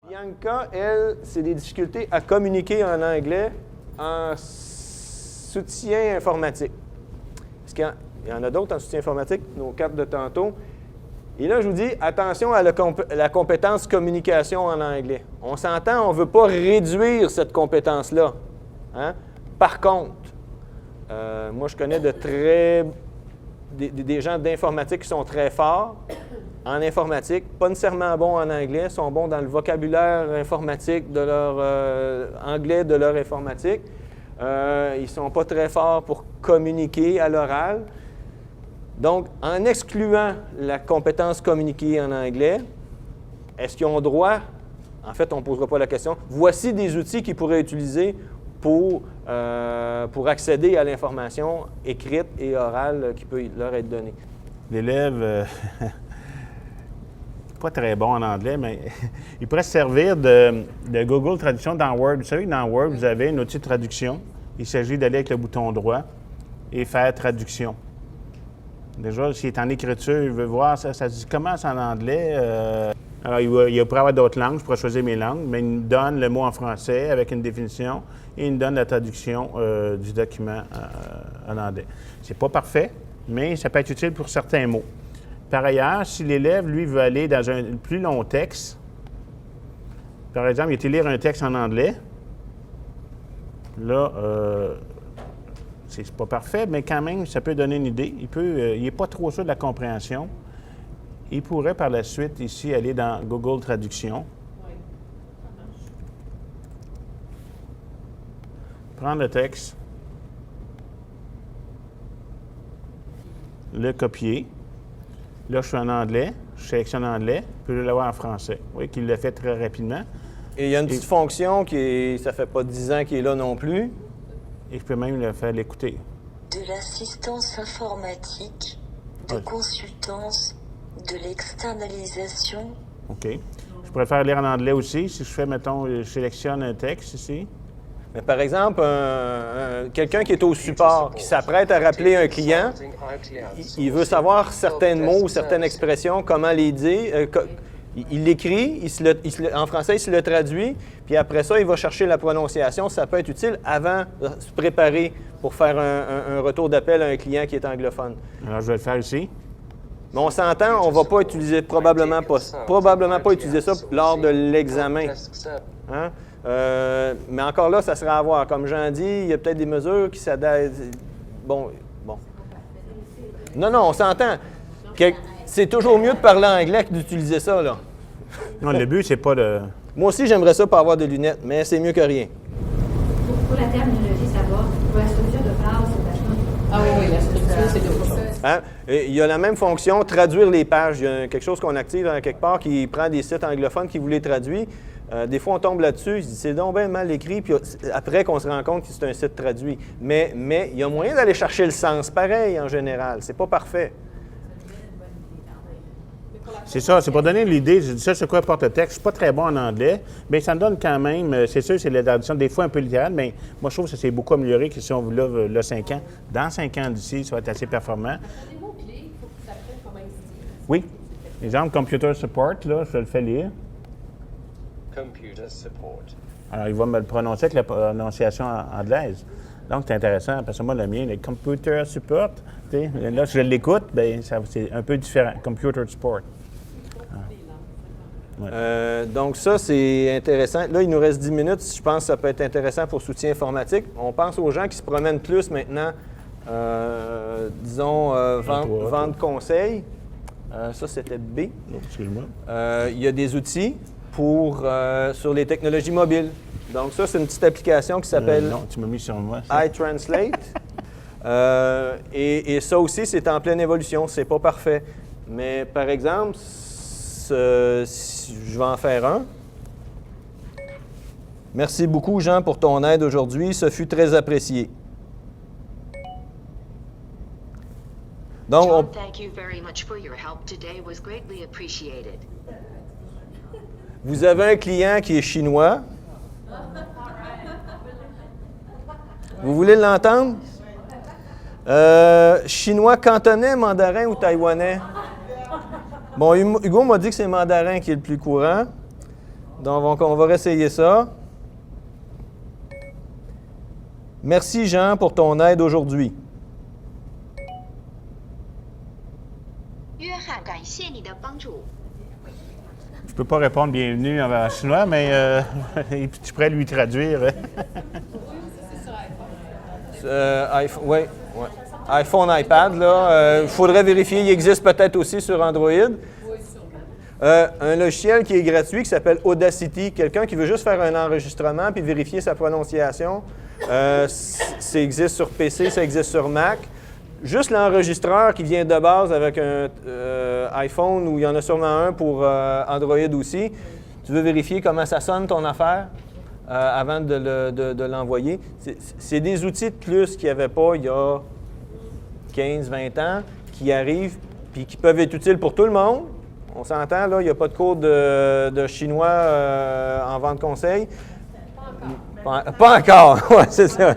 Bianca, elle, c'est des difficultés à communiquer en anglais en soutien informatique. Parce qu'il y en a d'autres en soutien informatique, nos cartes de tantôt. Et là, je vous dis, attention à la compétence communication en anglais. On s'entend, on ne veut pas réduire cette compétence-là. Hein? Par contre, moi, je connais des gens d'informatique qui sont très forts en informatique, pas nécessairement bons en anglais, sont bons dans le vocabulaire informatique de leur anglais de leur informatique. Ils ne sont pas très forts pour communiquer à l'oral. Donc, en excluant la compétence communiquer en anglais, est-ce qu'ils ont droit? En fait, on ne posera pas la question. Voici des outils qu'ils pourraient utiliser pour accéder à l'information écrite et orale qui peut leur être donnée. L'élève, pas très bon en anglais, mais il pourrait se servir de Google Traduction dans Word. Vous savez que dans Word, vous avez un outil de traduction. Il s'agit d'aller avec le bouton droit et faire traduction. Déjà, s'il est en écriture, il veut voir, ça dit commence en anglais. Alors, il pourrait avoir d'autres langues, je pourrais choisir mes langues, mais il me donne le mot en français avec une définition et il me donne la traduction du document en anglais. C'est pas parfait, mais ça peut être utile pour certains mots. Par ailleurs, si l'élève, lui, veut aller dans un plus long texte, par exemple, il était lire un texte en anglais, là, c'est pas parfait, mais quand même, ça peut donner une idée. Il n'est pas trop sûr de la compréhension. Il pourrait par la suite ici aller dans Google Traduction. Oui. Prendre le texte, le copier. Là, je suis en anglais, je sélectionne anglais, je peux l'avoir en français. Vous voyez qu'il le fait très rapidement. Et il y a une petite fonction ça fait pas 10 ans qu'il est là non plus. Et je peux même le faire l'écouter. De l'assistance informatique, de consultance, de l'externalisation. OK. Je pourrais faire lire en anglais aussi. Si je fais, mettons, je sélectionne un texte ici. Mais par exemple, quelqu'un qui est au support, qui s'apprête à rappeler un client, il veut savoir certains mots ou certaines expressions, comment les dire. Il l'écrit, en français, il se le traduit, puis après ça, il va chercher la prononciation. Ça peut être utile avant de se préparer pour faire un retour d'appel à un client qui est anglophone. Alors, je vais le faire ici. Mais on s'entend, on ne va pas utiliser, probablement pas utiliser ça lors de l'examen. Hein? Mais encore là, ça sera à voir. Comme Jean dit, il y a peut-être des mesures qui s'adaptent. Bon. Non, on s'entend. C'est toujours mieux de parler anglais que d'utiliser ça, là. Non, le but, c'est pas de... Moi aussi, j'aimerais ça pas avoir de lunettes, mais c'est mieux que rien. Pour la terminologie, ça va. Pour la structure de phrase, c'est vachement... Ah oui, la structure, c'est d'autres choses. Hein? Il y a la même fonction, traduire les pages. Il y a quelque chose qu'on active quelque part qui prend des sites anglophones qui vous les traduit. Des fois, on tombe là-dessus, c'est donc bien mal écrit, puis après qu'on se rend compte que c'est un site traduit. Mais il y a moyen d'aller chercher le sens, pareil en général. C'est pas parfait. C'est ça, c'est pour donner l'idée. Je dis ça, c'est quoi porte le texte. Je suis pas très bon en anglais, mais ça me donne quand même, c'est sûr, c'est la traduction des fois un peu littérale, mais moi, je trouve que ça s'est beaucoup amélioré que si on l'a 5 ans. Dans 5 ans d'ici, ça va être assez performant. Des mots-clés, il faut que ça prenne comment ils se disent. Oui. Exemple, computer support, là, je le fais lire. Computer support. Alors, il va me le prononcer avec la prononciation anglaise. Donc, c'est intéressant, parce que moi, le mien, le computer support, là, si je l'écoute, bien, c'est un peu différent. Computer support. Ouais. Donc ça, c'est intéressant. Là, il nous reste 10 minutes. Je pense que ça peut être intéressant pour soutien informatique. On pense aux gens qui se promènent plus maintenant, disons, vendre conseil. Ça, c'était B. Excuse-moi. Il y a des outils sur les technologies mobiles. Donc ça, c'est une petite application qui s'appelle non, tu m'as mis sur moi. iTranslate. Et ça aussi, c'est en pleine évolution. C'est pas parfait. Mais par exemple, je vais en faire un. Merci beaucoup, Jean, pour ton aide aujourd'hui. Ce fut très apprécié. Donc, John, thank you very much for your help today. Was greatly appreciated. Vous avez un client qui est chinois. Vous voulez l'entendre? Chinois cantonais, mandarin ou taïwanais? Bon, Hugo m'a dit que c'est mandarin qui est le plus courant. Donc, on va réessayer ça. Merci, Jean, pour ton aide aujourd'hui. 约翰，感谢你的帮助。 Je peux pas répondre bienvenue en chinois, mais je pourrais lui traduire. Oui, iPhone, iPad, là. Il faudrait vérifier, il existe peut-être aussi sur Android. Un logiciel qui est gratuit qui s'appelle Audacity. Quelqu'un qui veut juste faire un enregistrement puis vérifier sa prononciation. Ça existe sur PC, ça existe sur Mac. Juste l'enregistreur qui vient de base avec un iPhone, ou il y en a sûrement un pour Android aussi. Tu veux vérifier comment ça sonne ton affaire avant de l'envoyer. C'est des outils de plus qu'il n'y avait pas il y a 15-20 ans qui arrivent puis qui peuvent être utiles pour tout le monde. On s'entend, là, il n'y a pas de cours de chinois en vente conseil. Pas encore, ouais, c'est ça.